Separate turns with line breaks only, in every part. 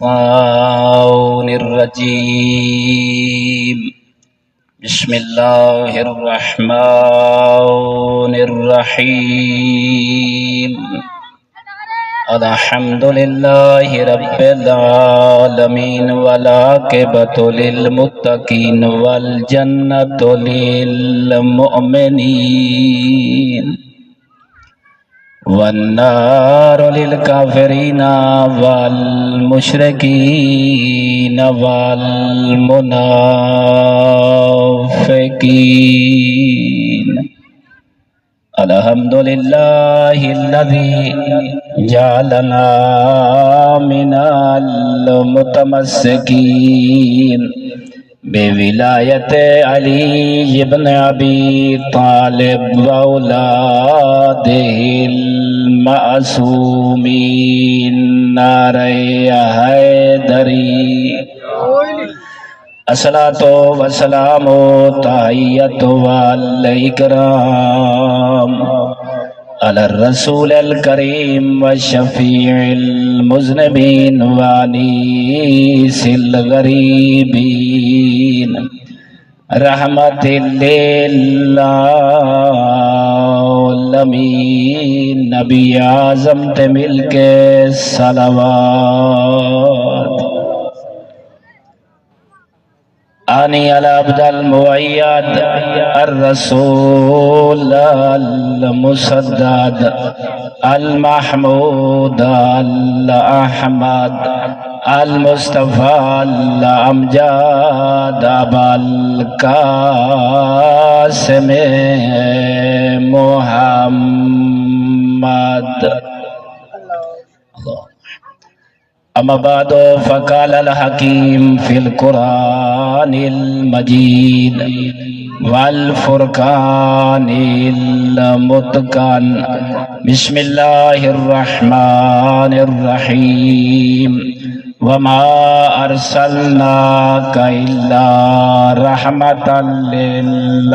الشيطان الرجيم بسم الله الرحمن الرحيم الحمد لله رب العالمين والعاقبة للمتقين والجنة للمؤمنين والنار للكافرين والمشركين والمنافقين الحمد لله الذي جعلنا من المتمسكين بولایت علی ابن ابی طالب واولادہ المعصومین نعرہ حیدری الصلاۃ والسلام تحیۃ والاکرام علی الرسول الکریم والشفیع المذنبین وانیس الغریبین رحمت للعالمین نبی اعظم تے مل کے صلوات آنی علی عبد المؤید الرسول المسدد المحمود الاحمد المصطفى الامجد ابا القاسم محمد اما بعد فقال الحکیم فی القرآن المجید والفرقان المتقن بسم اللہ الرحمن الرحیم وما ارسلناک الا رحمتا للعالمین۔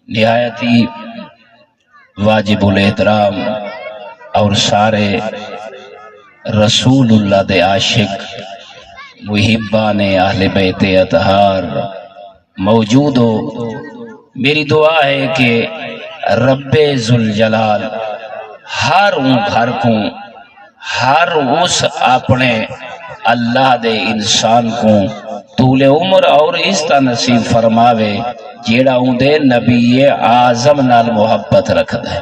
نہایت ہی واجب الاحترام اور سارے رسول اللہ دے عاشق محبان اہل بیت اطہار موجود ہو، میری دعا ہے کہ رب ذوالجلال ہر گھر کو ہر اس اپنے اللہ دے انسان کو طول عمر اور عزت نصیب فرماوے جیڑا اندے نبی اعظم نال محبت رکھتا ہے۔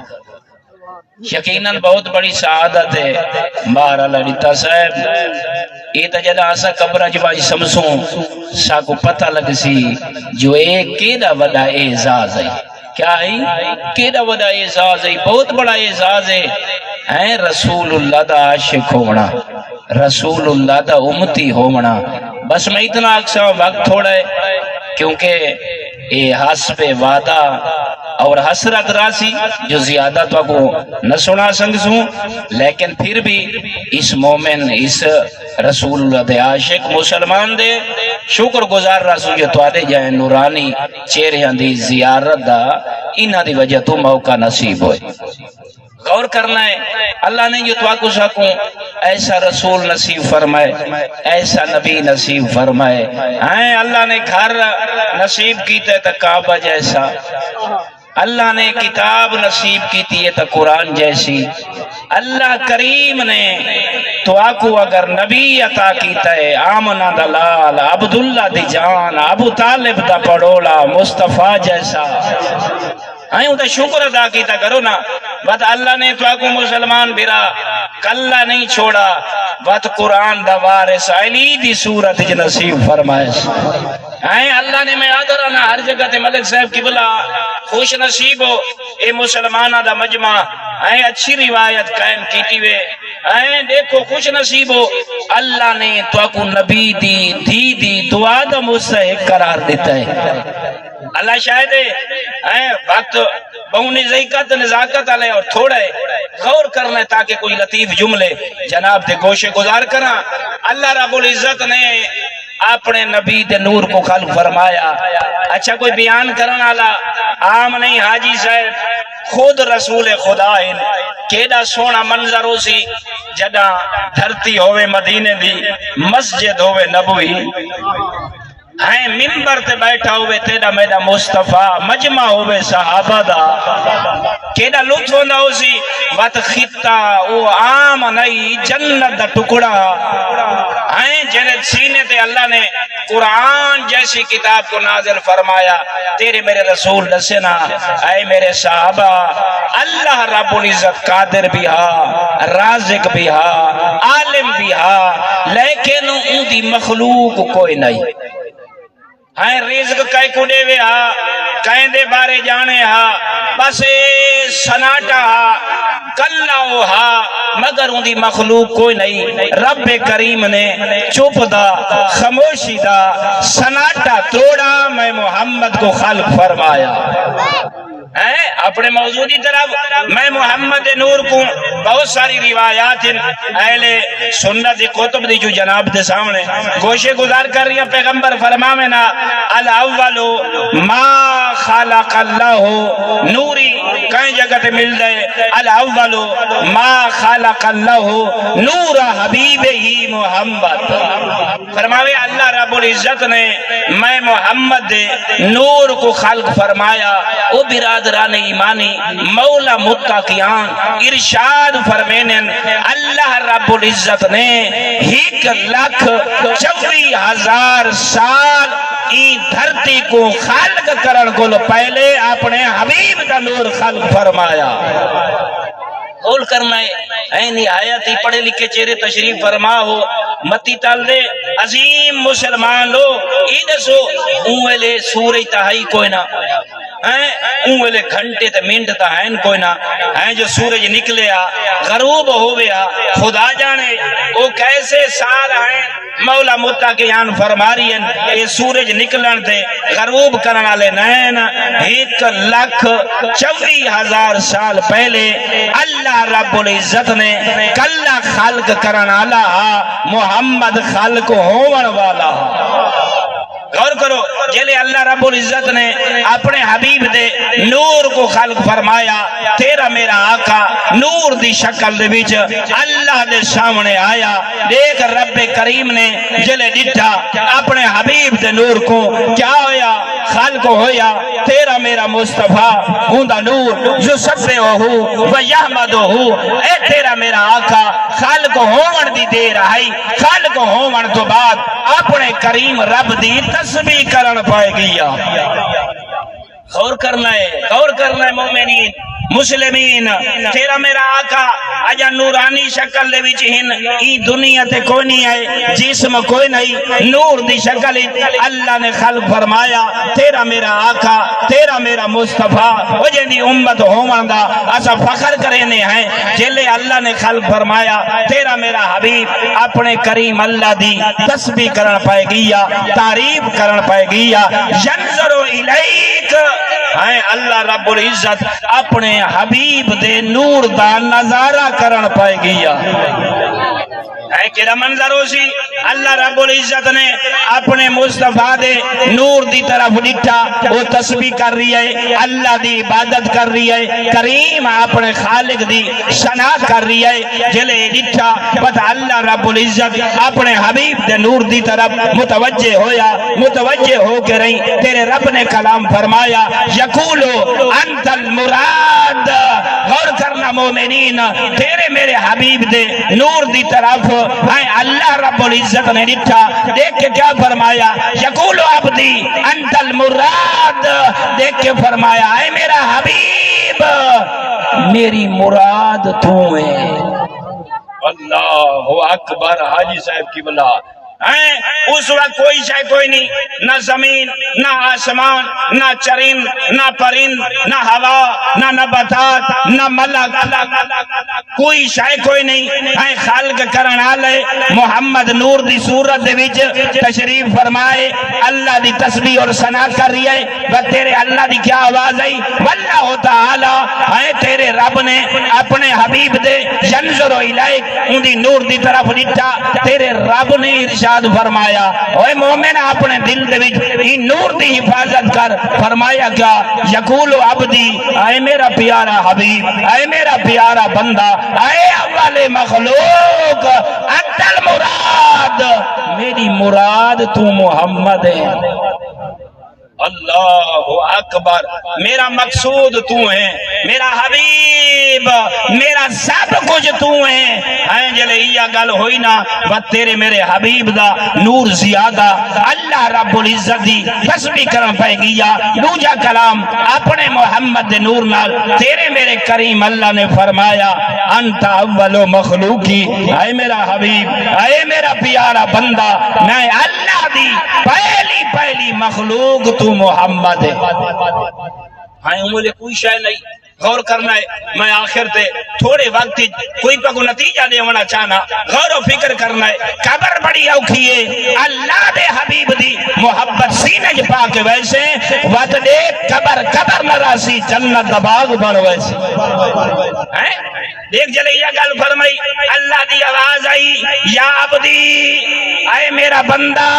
یقیناً بہت بڑی سعادت ہے مارا لڑیتا صاحب یہ تا جدا آسا قبرہ جوائی سمسوں سا کو پتہ لگ سی جو ایک کیڑا وڈا اعزاز ہے۔ کیا ہے؟ کیڑا وڈا اعزاز ہے، بہت بڑا اعزاز ہے۔ رسول اللہ دا عاشق ہونا، رسول اللہ دا امتی ہونا۔ بس میں اتنا اکثر وقت تھوڑا ہے کیونکہ اے حسب وعدہ اور حسرت راسی جو زیادہ تو کو نہ سنا سنگسوں، لیکن پھر بھی اس مومن اس رسول اللہ دے عاشق مسلمان دے شکر گزار رسول جو تو آدے جائیں نورانی چہرے دی زیارت دا انہا دی وجہ تو موقع نصیب ہوئے۔ غور کرنا ہے اللہ نے جو تو سکوں ایسا رسول نصیب فرمائے، ایسا نبی نصیب فرمائے۔ اللہ نے گھر نصیب کیتے تو کعبہ جیسا، اللہ نے کتاب نصیب کیتی ہے تو قرآن جیسی، اللہ کریم نے تو آکو اگر نبی عطا کیتا ہے آمنہ دلال عبداللہ دی جان ابو طالب دا پڑولا مصطفیٰ جیسا۔ تو شکر ادا کیتا کرو نا۔ بات اللہ نے تو آکو مسلمان برا کلہ نہیں چھوڑا، بات قرآن دا وارث علی دی صورت نصیب فرمائے۔ اللہ نے میں آدھرانا ہر جگہ تے ملک صاحب کی بلا خوش نصیب ہو اے مسلمانہ دا مجمع اچھی روایت قائم کیتی ہوئے۔ دیکھو خوش نصیب ہو اللہ نے تو آکو نبی دی دعا دا مستحق قرار دیتا ہے۔ اللہ شاہد ہے وقت بہونی ذیقت نزاکت علیہ اور تھوڑا ہے غور کرنا ہے تاکہ کوئی لطیف جملے جناب دے گوشے گزار کرنا۔ اللہ رب العزت نے اپنے نبی دے نور کو خلق فرمایا۔ اچھا کوئی بیان کرنا عام نہیں، حاجی صاحب خود رسول خدا ہیں کیڑا سونا منظر ہو سی جڑا دھرتی ہوئے مدینے دی مسجد ہوئے نبوی ہیں منبر تے بیٹھا ہوئے تیرا میرا مصطفیٰ مجمع ہوئے صحابہ دا کیڑا لطف ہوندا ہو سی وقت خطہ او عام نہیں جنت دا ٹکڑا ہیں جنت سینے تے اللہ نے قرآن جیسی کتاب کو نازل فرمایا تیرے میرے رسول دسنا اے میرے صحابہ اللہ رب العزت قادر بھی ہا رازق بھی ہا عالم بھی ہا لیکن ان دی مخلوق کوئی نہیں ہائیں رزق کئی کڑے وے ہا کہیں دے بارے جانے ہا بس سناٹا ہا کلہ ہا مگر ان دی مخلوق کوئی نہیں رب کریم نے چپ دا خاموشی دا سناٹا توڑا میں محمد کو خلق فرمایا اپنے موجودی طرف میں محمد نور کو بہت ساری روایات اہل سنت کتب دی جو جناب دے سامنے گوشے گزار کر رہی ہیں پیغمبر فرماوینا الاول ما خلق اللہ نوری کہیں جگہ تے مل جائے الاول ما خلق اللہ نور حبیب ہی محمد فرماوے اللہ رب العزت نے میں محمد دے نور کو خلق فرمایا او برادران ایمانی مولا متقیان ارشاد فرمینن اللہ رب العزت نے 1,24,000 سال این دھرتی کو خلق کرن کو پہلے اپنے حبیب کا نور خلق فرمایا قول کرنا ہے نہایت ہی پڑھے لکھے چہرے تشریف فرما ہو متی تل دے عظیم مسلمان لو ایدسو اونویلے سورہ تہائی کوئی نہ اونویلے گھنٹے تے منٹ تا ہیں کوئی نہ ہیں جو سورج نکلے غروب ہو گیا خدا جانے وہ کیسے سال ہیں مولا متقیان فرما رہی ہیں یہ سورج نکلن تے غروب کرن والے نین 1,24,000 سال پہلے اللہ رب العزت نے کلا خلق کرن والا محمد خلق ہون والا غور کرو جلے اللہ رب العزت نے اپنے حبیب دے نور کو خلق فرمایا تیرا میرا آقا نور دی شکل دے بیچ اللہ دے سامنے آیا دیکھ رب کریم نے جلے ڈٹھا اپنے حبیب دے نور کو کیا ہویا خلق ہویا تیرا میرا مصطفیٰ ہوندہ نور جو سفے ہو و یحمد ہو اے تیرا میرا آقا خلق ہون دی دیر آئی خلق ہون تو بعد اپنے کریم رب دی تسبیح کرن پائے گیا غور کرنا ہے مومنین مسلمین تیرا میرا آقا اجا نورانی شکل دے وچ ہن ای دنیا تے کوئی نہیں ہے جسم کوئی نہیں نور دی شکل اللہ نے خلق فرمایا تیرا میرا آقا تیرا میرا مصطفیٰ او جیندی امت ہون دا اسا فخر کرنے ہیں جلے اللہ نے خلق فرمایا تیرا میرا حبیب اپنے کریم اللہ دی تسبیح کرن پائے گیا تعریف کرن پائے گیا ینظر الیک ہے اللہ رب العزت اپنے حبیب دے نور دا نظارہ کرن پائے گیا ہے کیڑا منظر ہو سی اللہ رب العزت نے اپنے مصطفیٰ دے نور دی طرف ڈٹھا وہ تسبیح کر رہی ہے اللہ دی عبادت کر رہی ہے کریم اپنے خالق دی ثنا کر رہی ہے جلے ڈٹھا پتہ اللہ رب العزت اپنے حبیب دے نور دی طرف متوجہ ہو کے رہی تیرے رب نے کلام فرمایا یقولو انت المراد غور کرنا مومنین تیرے میرے حبیب دے نور دی طرف اللہ رب العزت نے ڈٹھا دیکھ کے کیا فرمایا یقولو عبدی انت المراد دیکھ کے فرمایا اے میرا حبیب میری مراد تو ہے اللہ اکبر حاجی صاحب کی بلا اس وقت کوئی شے کوئی نہیں نہ زمین نہ آسمان نہ چرند نہ پرند نہ ہوا نہ نباتات نہ ملک کوئی شے کوئی نہیں خالق کرن والے محمد نور دی صورت دے وچ تشریف فرمائے اللہ دی تسبیح اور ثنا کر رہی ہے وہ تیرے اللہ دی کیا آواز آئی واللہ تعالی ہے تیرے رب نے اپنے حبیب دے ینظر الیک اندی نور دی طرف دیتا تیرے رب نے ارشاد فرمایا اوے مومن اپنے دل دے وچ این نور دی حفاظت کر فرمایا کیا یقول عبدی اے میرا پیارا حبیب اے میرا پیارا بندہ اے اول مخلوق انت المراد میری مراد تو محمد ہے اللہ اکبر میرا مقصود تو ہے میرا حبیب میرا سب کچھ تو ہے جلے یہ گل ہوئی نا بس تیرے میرے حبیب دا نور زیادہ اللہ رب العزت دی تسبیح کرن پے گیا دوجا کلام اپنے محمد دے نور نال تیرے میرے کریم اللہ نے فرمایا انت اول مخلوقی اے میرا حبیب اے میرا پیارا بندہ میں اللہ دی پہلی مخلوق تو محمد ہے مجھے کوئی شے نہیں غور کرنا ہے میں آخر تے تھوڑے وقت کوئی پہ نتیجہ دے ہونا چاہنا غور و فکر کرنا ہے قبر بڑی اوکھی ہے اللہ دے حبیب دی محبت سینے جا پا کے ویسے وقت دے قبر نراسی جنت دباغ بڑھ ویسے دیکھ جلے یہ گل فرمائی اللہ دی آواز آئی یا عبدی اے میرا بندہ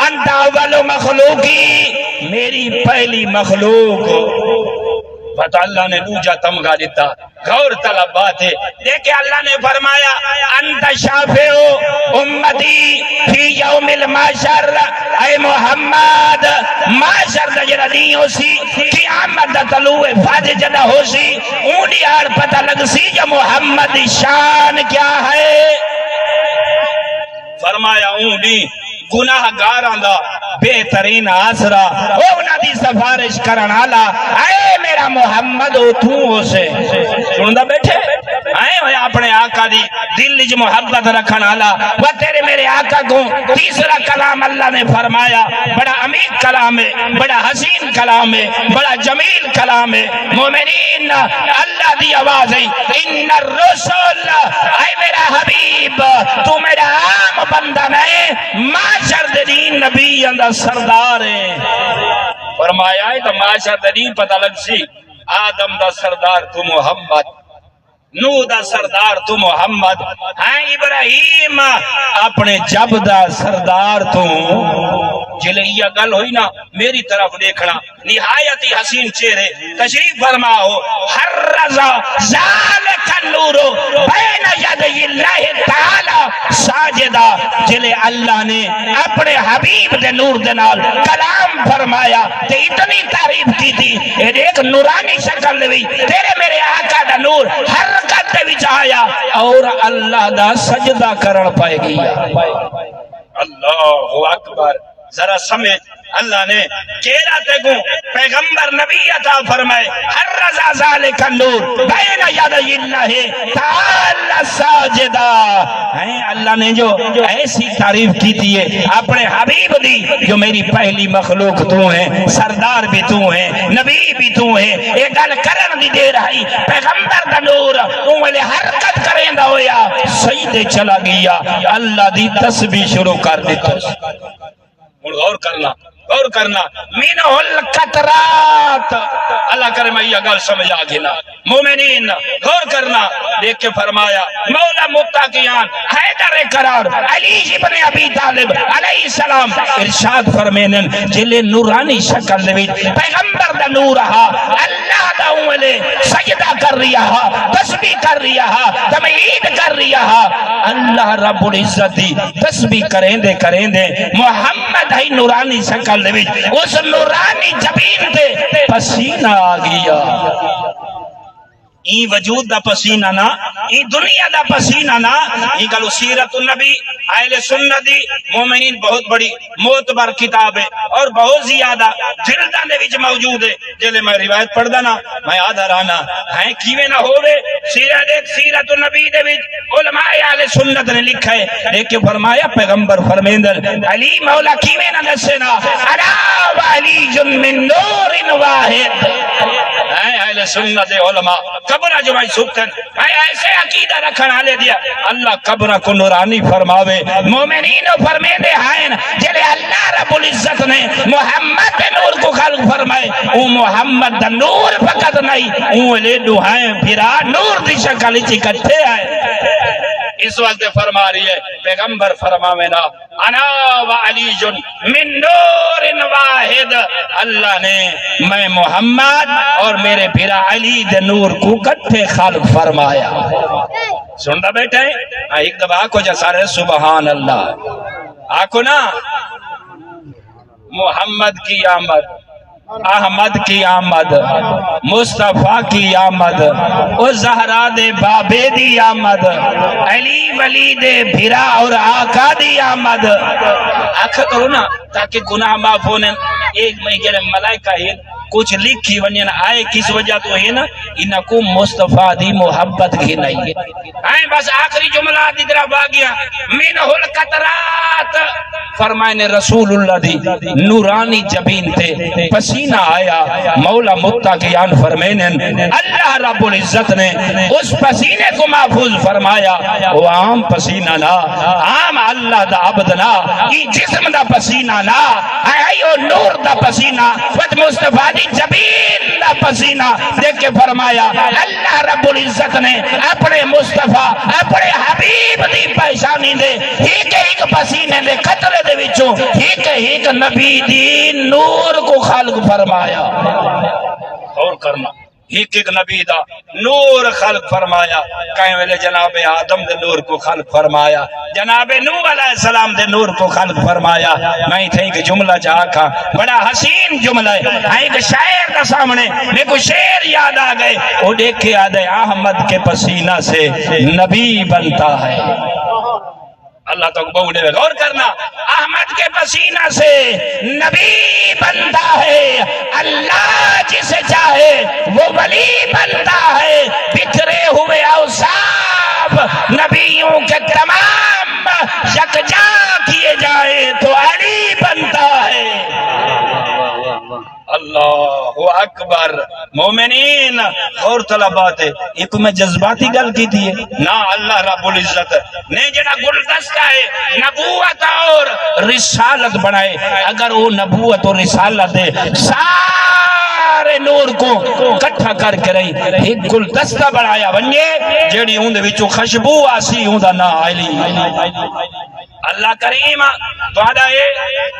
انت اول مخلوقی میری پہلی مخلوق بتا اللہ نے دوجا تمغہ دیتا غور طلب بات ہے دیکھے اللہ نے فرمایا انت شافع امتی فی یوم المحشر اے محمد محشر دا جڑا نہیں ہو سی قیامت دا طلوع فجر جدا ہو سی اونی آر پتہ لگ سی جو محمد شان کیا ہے فرمایا اونی گناہ گاراں دا بہترین آسرا اونا دی سفارش کرن آلا اے میرا محمد او تو ہو سے سندا بیٹھے آئے ہوئے اپنے آقا دی دل لج محبت رکھن آلا وہ تیرے میرے آقا کو تیسرا کلام اللہ نے فرمایا بڑا عمیق کلام ہے بڑا حسین کلام ہے بڑا جمیل کلام ہے مومنین اللہ دی آواز ہے ان الرسول اے میرا حبیب تو میرا عام بندہ نہیں معاشر دین نبی اندر سردار ہے فرمایا ہے تو معاشر دین پتہ لگ سی آدم دا سردار تو محمد نو دا سردار تو محمد ہاں ابراہیم اپنے جب دا سردار تو جلے یہ گل ہوئی نا میری طرف دیکھنا نہایت ہی حسین چہرے تشریف فرما ہو ہر رضا ذالک النور بین یدی اللہ تعالی ساجدہ جلے اللہ نے اپنے حبیب دے نور دے نال کلام فرمایا تے اتنی تعریف کی تھی ایک نورانی شکل لوی تیرے میرے آقا دا نور ہر حرکت دے وچ آیا اور اللہ دا سجدہ کرن پائے گی اللہ اکبر ذرا سمجھ اللہ نے چہرہ تے کو پیغمبر نبی عطا فرمائے ہر رضا ذالک النور بین یدی اللہ تعالی ساجدہ اللہ نے جو ایسی تعریف کی تھی ہے اپنے حبیب دی جو میری پہلی مخلوق تو ہیں سردار بھی تو ہیں نبی بھی تو ہیں ایک گل کرن دی دے رہی پیغمبر دا نور انہوں حرکت کریں دا ہویا سجدے چلا گیا اللہ دی تسبیح شروع کر دیتا غور کرنا منہ القطرات اللہ کرے میں یہ گل سمجھا گھنا مومنین غور کرنا دیکھ کے فرمایا مولا متقیان حیدر قرار علی ابن ابی طالب علیہ السلام ارشاد فرمینن جلے نورانی شکل دوید پیغمبر دا نور رہا اللہ دا اولے سجدہ کر رہا ہا تسبیح کر رہا ہا تمہید کر رہا ہا اللہ رب العزت دی تسبیح کریں دے محمد ہے نورانی شکل اس نورانی جبین تے پسینہ آ گیا این وجود دا پسینہ نا این دنیا دا پسینہ نا این گلو سیرت النبی اہل سنت دی مومنین بہت بڑی معتبر کتاب ہے اور بہت زیادہ جلدہ دے وچ موجود ہے جلے میں روایت پڑھ دانا میں آدھا رانا ہیں کیویں نہ ہوئے سیرت النبی دے وچ علماء اہل سنت نے لکھا ہے لیکن فرمایا پیغمبر فرمیندر علی مولا کیویں نہ دسنا علا وعلی جن من نور واحد اہل سنت علماء قبر جمعی سکتن ایسے عقیدہ رکھن آلے دیا اللہ قبر کو نورانی فرماوے مومنینوں فرمیندے ہائیں جلے اللہ رب العزت نے محمد دے نور کو خلق فرمائے او محمد دا نور فقط نہیں او لے دوہائیں پھرا نور دی شکل چی کٹھے آئے اس وقت فرما رہی ہے پیغمبر فرماوینا انا و علی جن من نور واحد اللہ نے میں محمد اور میرے بھیرا علی دے نور کو کٹھے خلق فرمایا سنتا بیٹھے ایک دفعہ آکو جسارے سبحان اللہ آکو نا محمد کی آمد احمد کی آمد مصطفیٰ کی آمد او زہرا دے بابے دی آمد علی ولی دے بھیرا اور آقا دی آمد آخر کرو نا تاکہ گناہ معاف ہونے ایک مہینے ملائکہ ہی کچھ لکھی ونین آئے کس وجہ تو ہے نا انکو مصطفیٰ دی محبت کی نہیں ہے آئیں بس آخری جملہ دی طرف آگیا منہ القطرات فرمائے نے رسول اللہ دی نورانی جبین تھے پسینہ آیا مولا متقیان فرمائے اللہ رب العزت نے اس پسینے کو محفوظ فرمایا وہ عام پسینہ نا عام اللہ دا عبد نا یہ جسم دا پسینہ نا آئیو نور دا پسینہ وقت مصطفیٰ دی جبین دا پسینہ دیکھ کے فرمایا اللہ رب العزت نے اپنے مصطفیٰ اپنے حبیب دی پہچانی دے ایک پسینے دے قطرے دے وچوں ایک نبی دی نور کو خلق فرمایا اور کرنا ایک نبی دا نور خلق فرمایا کہیں ویلے جناب آدم دے نور کو خلق فرمایا جناب نوح علیہ السلام دے نور کو خلق فرمایا میں تھے ایک جملہ چاہا بڑا حسین جملہ ہے ایک شاعر دا سامنے میں کو شعر یاد آ گئے وہ دیکھے آدھے احمد کے پسینہ سے نبی بنتا ہے اللہ تو بہنے میں غور کرنا احمد کے پسینہ سے نبی بنتا ہے اللہ جسے چاہے وہ ولی بنتا ہے بکھرے ہوئے اوصاف نبیوں کے تمام یکجا کیے جائے تو علی بنتا ہے اللہ اکبر مومنین اور طلبات ہے ایک میں جذباتی گل کی تھی نا اللہ رب العزت نے جڑا گلدستہ ہے نبوت اور رسالت بنائے اگر وہ نبوت اور رسالت ہے سارے نور کو کٹھا کر کے رہی ایک گلدستہ بنایا بنیے جڑی ہوندے وچوں خوشبو آسی ہوندا نا علی اللہ کریم وعدہ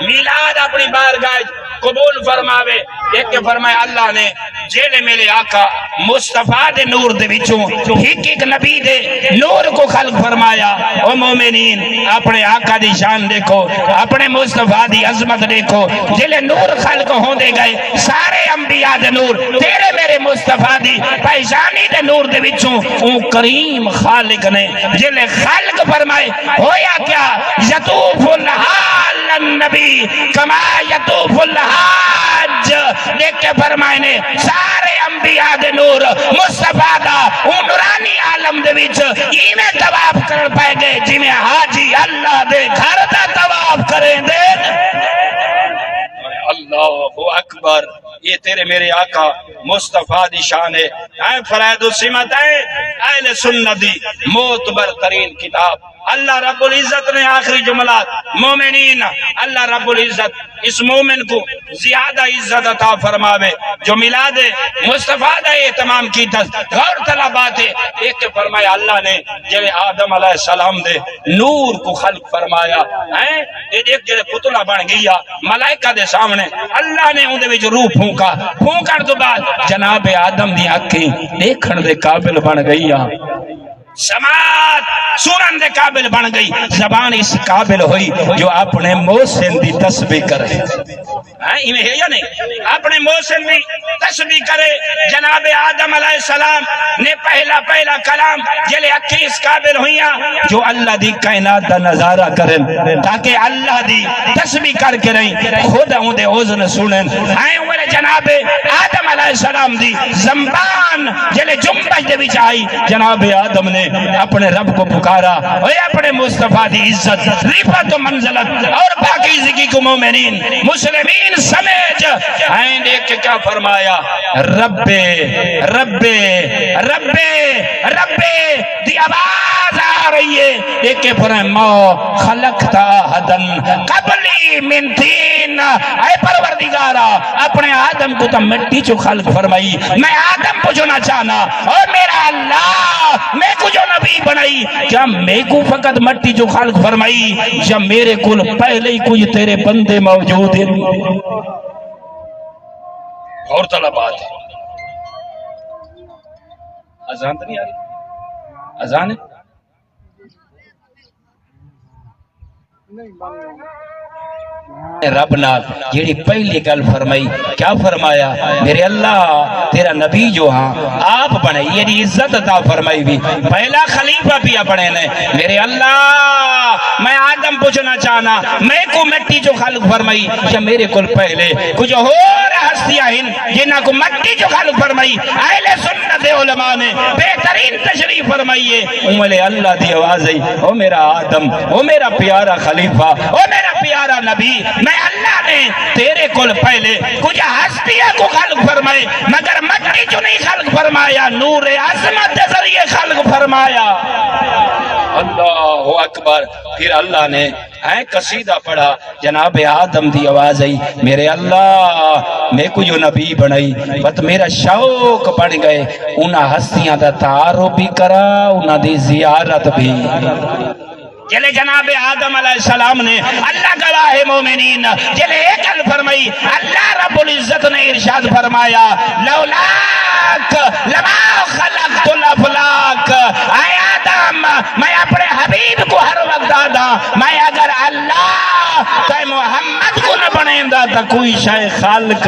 میلاد اپنی بارگاہ قبول فرماوے ایک کے فرمائے اللہ نے جیلے میرے آقا مصطفیٰ دے نور دے وچوں ایک نبی دے نور کو خلق فرمایا او مومنین اپنے آقا دی شان دیکھو اپنے مصطفیٰ دی عظمت دیکھو جیلے نور خلق ہوں دے گئے سارے انبیاء دے نور تیرے میرے مصطفیٰ دی پہچانی دے نور دے وچوں او کریم خالق نے جیلے خلق فرمائے ہویا کیا یطوف الحال النبی کما یطوف الحاج دیکھ کے فرمائے نے سارے انبیاء دے نور مصطفیٰ دا ان نورانی عالم دے وچ ایویں طواف کر پائے گئے جنہیں حاجی اللہ دے گھر دا طواف کریں دے اللہ اکبر یہ تیرے میرے آقا مصطفیٰ دی شان ہے اے فرائد السمت ہے اہل سنت دی معتبر ترین کتاب اللہ رب العزت نے آخری جملات مومنین اللہ رب العزت اس مومن کو زیادہ عزت عطا فرماوے جو میلاد مصطفیٰ دا اہتمام کی غور طلبات ہے ایک کے فرمایا اللہ نے جلے آدم علیہ السلام دے نور کو خلق فرمایا ایک جلے پتلہ بن گیا ملائکہ دے سامنے اللہ نے ان دے وچ روح پھونکا پھونکن تو بعد جناب آدم دی آنکھیں دیکھن دے قابل بن گئی سماعت سنن دے قابل بن گئی زبان اس قابل ہوئی جو اپنے محسن دی تسبیح کرے ہے یا نہیں اپنے محسن دی تسبیح کرے جناب آدم علیہ السلام نے پہلا کلام جلے اکھی اس قابل ہوئیاں جو اللہ دی کائنات دا نظارہ کریں تاکہ اللہ دی تسبیح کر کے رہیں خود ہوں دے اوزن سنیں آئیں والے جناب آدم علیہ السلام دی زمبان جلے جنبش دے بیچ آئی جناب آدم نے اپنے رب کو پکارا اور اپنے مصطفیٰ دی عزت رفعت و منزلت اور پاکیزگی کو مومنین مسلمین سمیج آئیں دیکھ کے کیا فرمایا رب دی آواز آ رہی ہے ایک کے فرمائے ما خلقتا حدن قبلی من تین اے پروردگارا اپنے آدم کو تو مٹی چو خلق فرمائی میں آدم کو جو نہ چاہنا اور میرا اللہ میں کو جو نبی بنائی کیا میں کو فقط مٹی جو خلق فرمائی یا میرے کل پہلے ہی کچھ تیرے بندے موجود ہیں اور طلبات ہے اذان تو نہیں آ رہی اذان ہے رب نال جیڑی پہلی گل فرمائی کیا فرمایا میرے اللہ تیرا نبی جو ہاں آپ بنے یہ عزت عطا فرمائی بھی پہلا خلیفہ بھی اپنے نے میرے اللہ میں آدم پوچھنا چاہنا میں کو مٹی جو خلق فرمائی یا میرے کل پہلے کچھ اور ہستیاں ہیں جنہاں کو مٹی جو خلق فرمائی اہل سنت علماء نے بہترین تشریف فرمائیے امال اللہ دی آواز ہے او میرا آدم او میرا پیارا خلیفہ او میرا پیارا نبی میں اللہ نے تیرے کل پہلے کچھ ہستیاں کو خلق فرمائے مگر مٹی جو نہیں خلق فرمایا نور عظمت ذریعے خلق فرمایا اللہ اکبر پھر اللہ نے قصیدہ پڑھا جناب آدم دی آواز آئی میرے اللہ میں کو جو نبی بنائی بس میرا شوق بن گئے انہاں ہستیاں دا تعارف بھی کرا انہاں دی زیارت بھی جلے جناب آدم علیہ السلام نے اللہ گواہ مومنین جلے ایک فرمائی اللہ رب العزت نے ارشاد فرمایا لولاک لما خلقت الافلاک اے آدم میں اپنے حبیب کو ہر وقت دادا میں اگر اللہ کہ محمد کو نہ بنیں دا تا کوئی شے خالق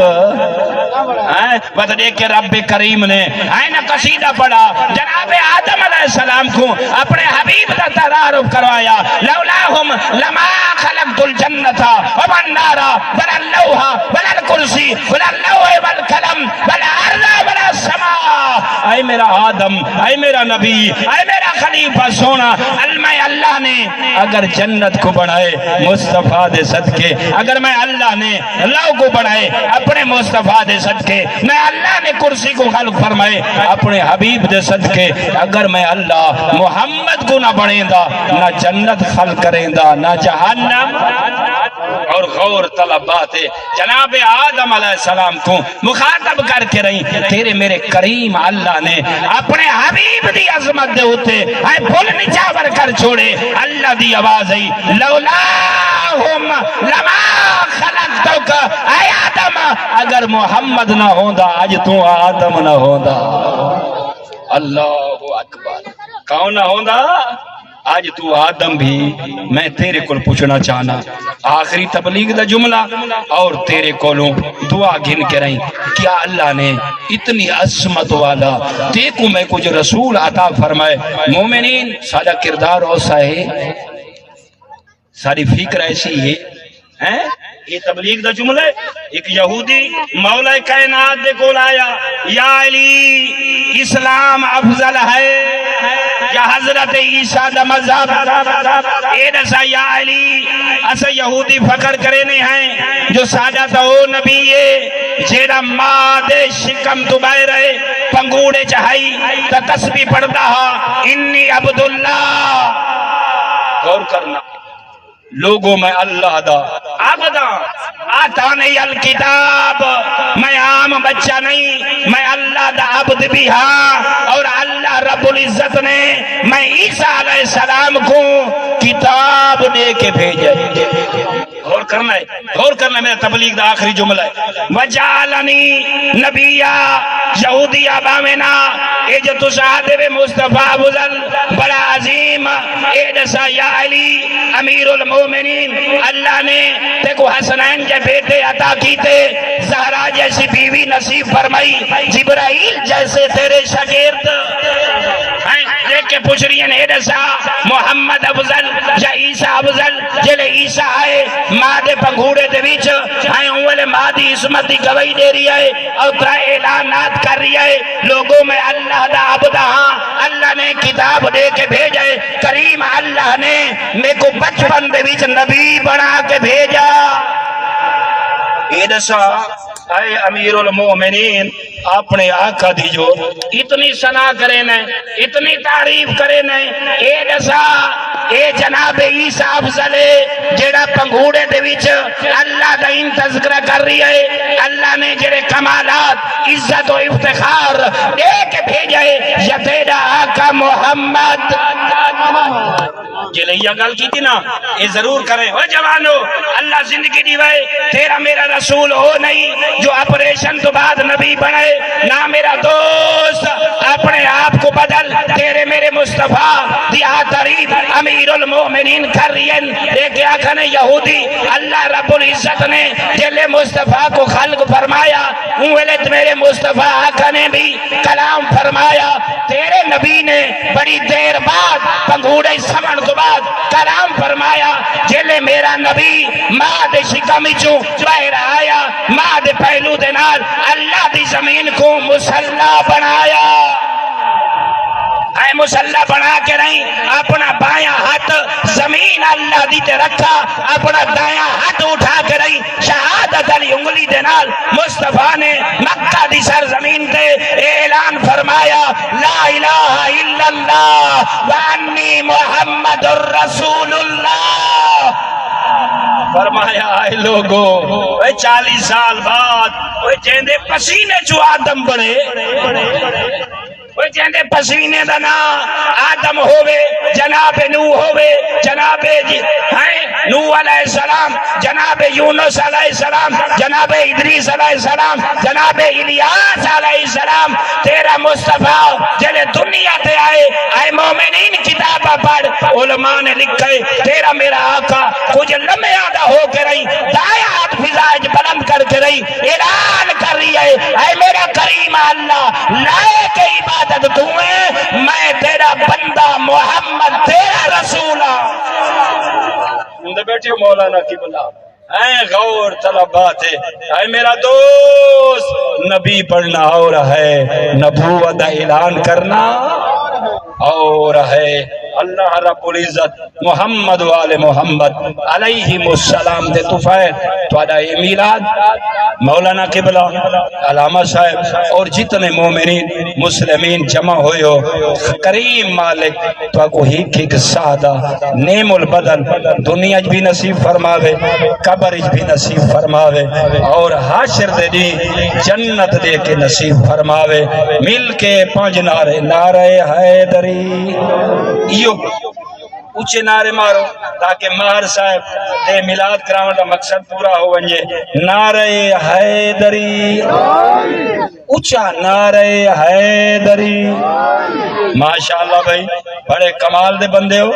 بس دیکھ کے رب کریم نے نہ قصیدہ پڑھا جناب آدم علیہ السلام کو اپنے حبیب دا تعارف کروایا لولاہم لما خلقت الجنت والنار ولا اللوح ولا الکرسی ولا اللوح والقلم ولا ارض ولا السماء اے میرا آدم اے میرا نبی اے میرا خلیفہ سونا میں اللہ نے اگر جنت کو بنائے مصطفیٰ دے صدقے اگر میں اللہ نے لو کو بنائے اپنے مصطفیٰ دے صدقے میں اللہ نے کرسی کو خلق فرمائے اپنے حبیب دے صدقے اگر میں اللہ محمد کو نہ بنے دا نہ جنت خلق کریں دا نہ جہنم اور غور طلبات جناب آدم علیہ السلام کو مخاطب کر کے رہی تیرے میرے کریم اللہ نے اپنے حبیب دی عظمت دے ہوتے اے بھول نچاور کر چھوڑے اللہ دی آواز ہے لولاہم لما خلقتک اے آدم اگر محمد نہ ہوندا آج تو آدم نہ ہوندا اللہ اکبر کون نہ ہوندا آج تو آدم بھی میں تیرے کل پوچھنا چاہنا آخری تبلیغ دا جملہ اور تیرے کولوں دعا گھن کے رہیں کیا اللہ نے اتنی عظمت والا دیکھو میں کچھ رسول عطا فرمائے مومنین سارا کردار ایسا ہے ساری فکر ایسی ہے یہ تبلیغ دا جملہ ہے ایک یہودی مولا کائنات دے کول آیا یا علی اسلام افضل ہے یا حضرت عیسیٰ دا مذہب اے دسا یا علی اسا یہودی فکر کرے نہیں ہیں جو ساجہ تا او نبی ہے جیڑا ماں دے شکم دبائے رہے پنگوڑے چاہائی تا تسبیح پڑھتا ہا انی عبداللہ غور کرنا لوگوں میں اللہ دا عبدہ آتانی الکتاب میں عام بچہ نہیں میں اللہ دا عبد بھی ہاں اور اللہ رب العزت نے میں عیسیٰ علیہ السلام کو کتاب دے کے بھیجے غور کرنا ہے میرا تبلیغ دا آخری جملہ ہے وجعلنی نبیہ یہودی آبامنا اے جو تشاہدے بے مصطفیٰ بزل بڑا عظیم اے دسا یا علی امیر المومنین اللہ نے دیکھو حسنین کے بیٹے عطا کیتے زہرا جیسی بیوی نصیب فرمائی جبرائیل جیسے تیرے شاگرد کے پوچھ رہی ہیں اے دسا محمد افضل یا عیسیٰ افضل جلے عیسیٰ آئے ماں دے پنگھوڑے دے وچ ہائیں اولے ماں دی عصمت دی گواہی دے رہی ہے اور ترا اعلانات کر رہی ہے لوگوں میں اللہ دا عبد ہاں اللہ نے کتاب دے کے بھیجے کریم اللہ نے میں کو بچپن دے وچ نبی بنا کے بھیجا اے دسا اے امیر المومنین اپنے آقا دی جو اتنی ثنا کرے نے اتنی تعریف کرے نے اے دسا اے جناب عیسیٰ افضل جیڑا پنگھوڑے دے وچ اللہ دا ان تذکرہ کر رہی ہے اللہ نے جڑے کمالات عزت و افتخار دے کے بھیجے یا تیرا آقا محمد جلے یہ گل کی تھی نا یہ ضرور کریں وہ جوانو اللہ زندگی دیوائے تیرا میرا رسول ہو نہیں جو آپریشن تو بعد نبی بنے نہ میرا دوست اپنے آپ کو بدل تیرے میرے مصطفیٰ دیا تعریف امیر المومنین کر رہی ہیں ایک آخر یہودی اللہ رب العزت نے جلے مصطفیٰ کو خلق فرمایا انویلت میرے مصطفیٰ آقا نے بھی کلام فرمایا تیرے نبی نے بڑی دیر بعد پنگھوڑے سمن کو بعد کلام فرمایا جلے میرا نبی ماں دے شکمی چوں باہر آیا ماں دے پہلو دے نال اللہ دی زمین کو مسلح بنایا اے مسلح بنا کے نہیں اپنا بایاں ہاتھ زمین اللہ دی تے رکھا اپنا دایاں ہاتھ اٹھا کے نہیں شہادت علی انگلی دے نال مصطفیٰ نے مکہ دی سرزمین تے اعلان فرمایا لا الہ الا اللہ وانی محمد الرسول اللہ فرمایا اے لوگو اے 40 سال بعد اے جیندے پسینے چو آدم بڑے وہ جیندے پسینے دا نا آدم ہوئے جناب نوح ہوئے جناب نوح علیہ السلام جناب یونس علیہ السلام جناب ادریس علیہ السلام جناب الیاس علیہ السلام تیرا مصطفیٰ جلے دنیا تے آئے اے مومنین کتابہ پڑھ علماء نے لکھے تیرا میرا آقا کچھ لمحے آدھا ہو کے رہی دائیں ہاتھ فضائج بلند کر کے رہی اعلان کر رہی ہے اے میرا کریم اللہ لائے کے عبادت تمہیں میں تیرا بندہ محمد تیرا رسولہ اندھے بیٹھے مولانا کی بلا اے غور طلب بات ہے اے میرا دوست نبی پڑھنا اور ہے نبوت اعلان کرنا اور ہے اللہ رب العزت محمد وآل محمد علیہ السلام دے طفیل توڑا یہ میلاد مولانا قبلہ علامہ صاحب اور جتنے مومنین مسلمین جمع ہوئے ہو کریم مالک تو کو ہی سادہ نیم البدن دنیا بھی نصیب فرماوے قبر بھی نصیب فرماوے اور حاشر دے دی جنت دے کے نصیب فرماوے مل کے 5 نعرے نعرہ حیدری اچھے نعرے مارو تاکہ مہر صاحب دے میلاد کراؤں دا مقصد پورا ہو ونجے نعرہ حیدری اچھا نعرہ حیدری ماشاءاللہ بھائی بڑے کمال دے بندے ہو